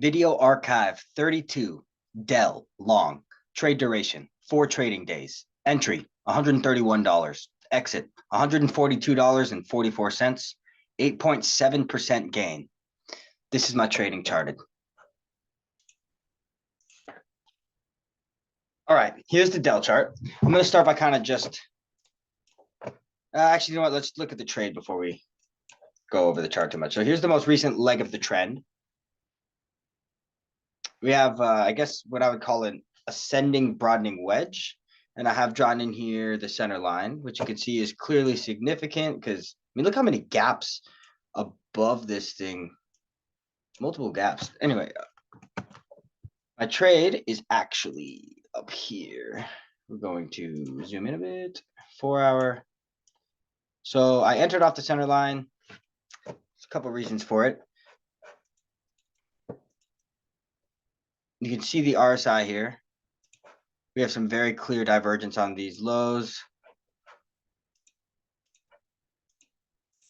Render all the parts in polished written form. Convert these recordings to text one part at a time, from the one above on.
Video archive 32, DELL, long, trade duration, 4 trading days, entry, $131, exit, $142.44, 8.7% gain. This is my trading charted. All right, here's the DELL chart. I'm going to start by kind of just, actually, you know what? Let's look at the trade before we go over the chart too much. So here's the most recent leg of the trend. We have, I guess, what I would call an ascending broadening wedge. And I have drawn in here the center line, which you can see is clearly significant because, I mean, look how many gaps above this thing. Multiple gaps. Anyway, my trade is actually up here. We're going to zoom in a bit. 4 hour. So I entered off the center line. There's a couple of reasons for it. You can see the RSI here. We have some very clear divergence on these lows.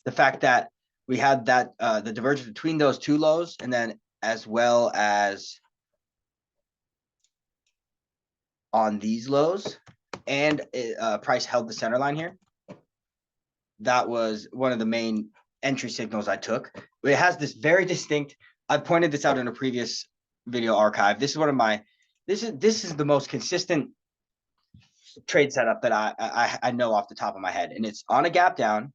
The fact that we had that the divergence between those two lows, and then as well as on these lows, and price held the center line here. That was one of the main entry signals I took. It has this very distinct. I pointed this out in a previous video archive. This is one of my. This is the most consistent trade setup that I know off the top of my head, and it's on a gap down.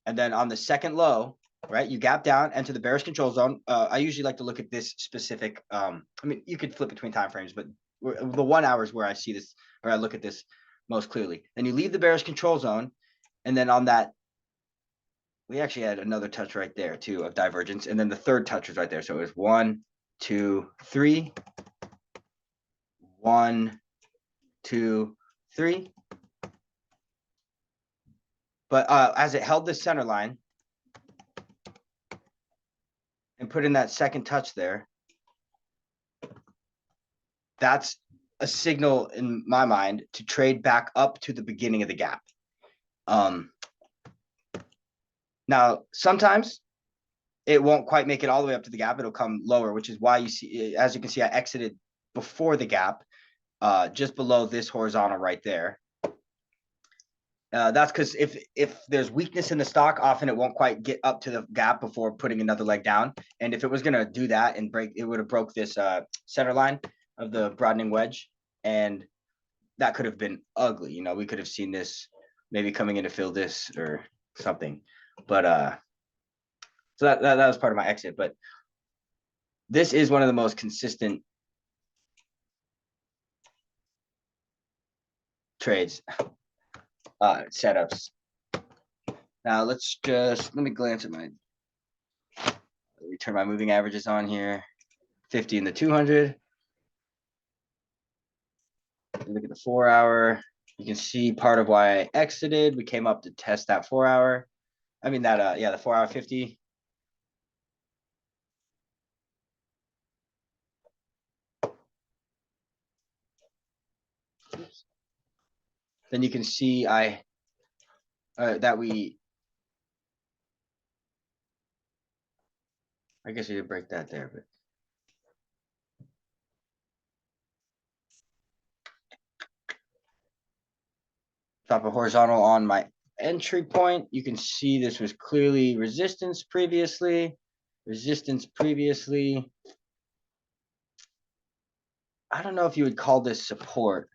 And then on the second low, right, you gap down, enter the bearish control zone. I usually like to look at this specific. I mean, you could flip between time frames, but the 1 hour is where I see this, or I look at this most clearly. Then you leave the bearish control zone, and then on that, we actually had another touch right there too of divergence, and then the third touch was right there. So it was 1, 2, 3, 1, 2, 3. But as it held the center line and put in that second touch there, that's a signal in my mind to trade back up to the beginning of the gap. Now, sometimes it won't quite make it all the way up to the gap. It'll come lower, which is why you see, as you can see, I exited before the gap, just below this horizontal right there. That's because if there's weakness in the stock, often it won't quite get up to the gap before putting another leg down. And if it was going to do that and break, it would have broke this center line of the broadening wedge. And that could have been ugly. You know, we could have seen this maybe coming in to fill this or something. But so that was part of my exit. But this is one of the most consistent trades setups. Now let me glance at let me turn my moving averages on here. 50 in the 200. Look at the 4 hour. You can see part of why I exited. We came up to test that 4 hour. I mean that the 4 hour 50. Oops. Then you can see that we, I guess we did break that there, but drop a horizontal on my entry point. You can see this was clearly resistance previously. I don't know if you would call this support,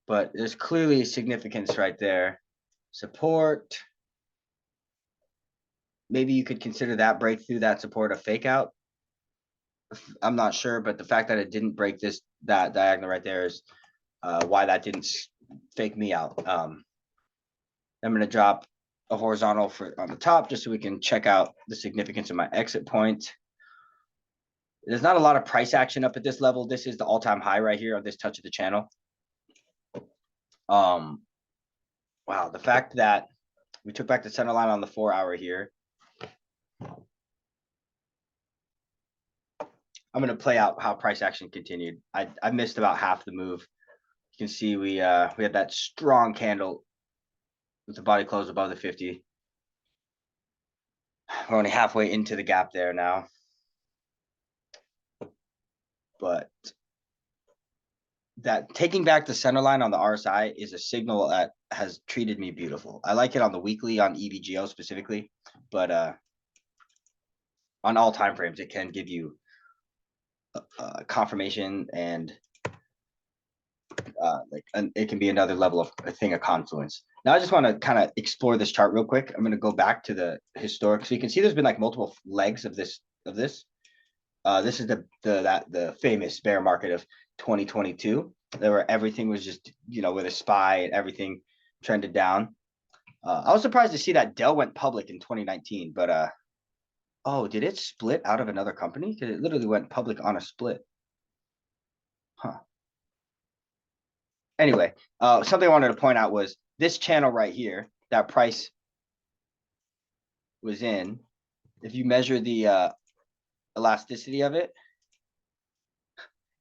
but there's clearly significance right there. Support. Maybe you could consider that breakthrough, that support, a fake out. I'm not sure, but the fact that it didn't break that diagonal right there is why that didn't fake me out. I'm going to drop a horizontal on the top just so we can check out the significance of my exit point. There's not a lot of price action up at this level. This is the all-time high right here on this touch of the channel. Wow, the fact that we took back the center line on the 4 hour here. I'm going to play out how price action continued. I missed about half the move. You can see we had that strong candle with the body close above the 50. We're only halfway into the gap there now. but that taking back the center line on the RSI is a signal that has treated me beautiful. I like it on the weekly on EVGO specifically, but on all time frames, it can give you confirmation and it can be another level of a thing of confluence. Now I just want to kind of explore this chart real quick. I'm going to go back to the historic. So you can see there's been like multiple legs of this. This is the famous bear market of 2022, where everything was just, with a SPY and everything trended down. I was surprised to see that Dell went public in 2019, but oh, did it split out of another company? Because it literally went public on a split. Huh. Anyway, something I wanted to point out was this channel right here, that price was in. If you measure the elasticity of it,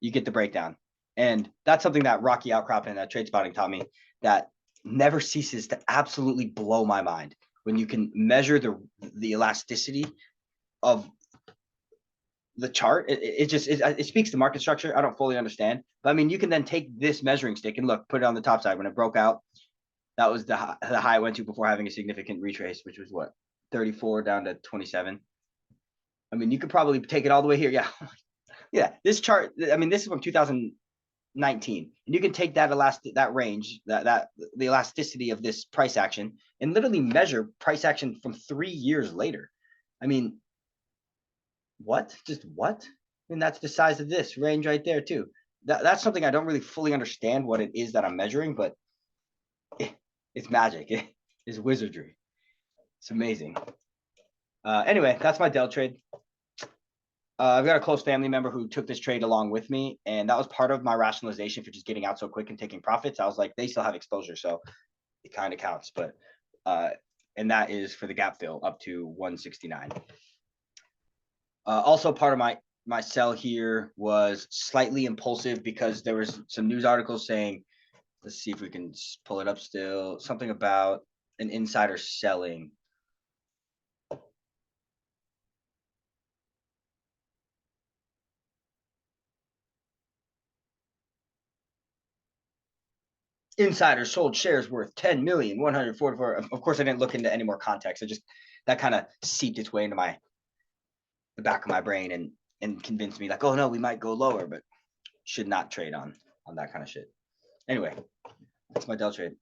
you get the breakdown. And that's something that Rocky Outcrop and Trade Spotting taught me that never ceases to absolutely blow my mind. When you can measure the elasticity of the chart, it speaks to market structure. I don't fully understand, but I mean, you can then take this measuring stick and look, put it on the top side. When it broke out, that was the high it went to before having a significant retrace, which was what, 34 down to 27. I mean, you could probably take it all the way here. Yeah. Yeah. This chart, I mean, this is from 2019, and you can take that range, the elasticity of this price action and literally measure price action from 3 years later. I mean, what? Just what? I mean, that's the size of this range right there too. That's something I don't really fully understand what it is that I'm measuring, but it's magic. It's wizardry. It's amazing. Anyway, that's my Dell trade. I've got a close family member who took this trade along with me, and that was part of my rationalization for just getting out so quick and taking profits. I was like, they still have exposure, so it kind of counts. But and that is for the gap fill up to 169. Also, part of my sell here was slightly impulsive because there was some news articles saying, let's see if we can pull it up still, something about an insider selling. Insiders sold shares worth 10,144. Of course, I didn't look into any more context. That kind of seeped its way into the back of my brain and convinced me like, oh no, we might go lower, but should not trade on that kind of shit. Anyway, that's my Dell trade.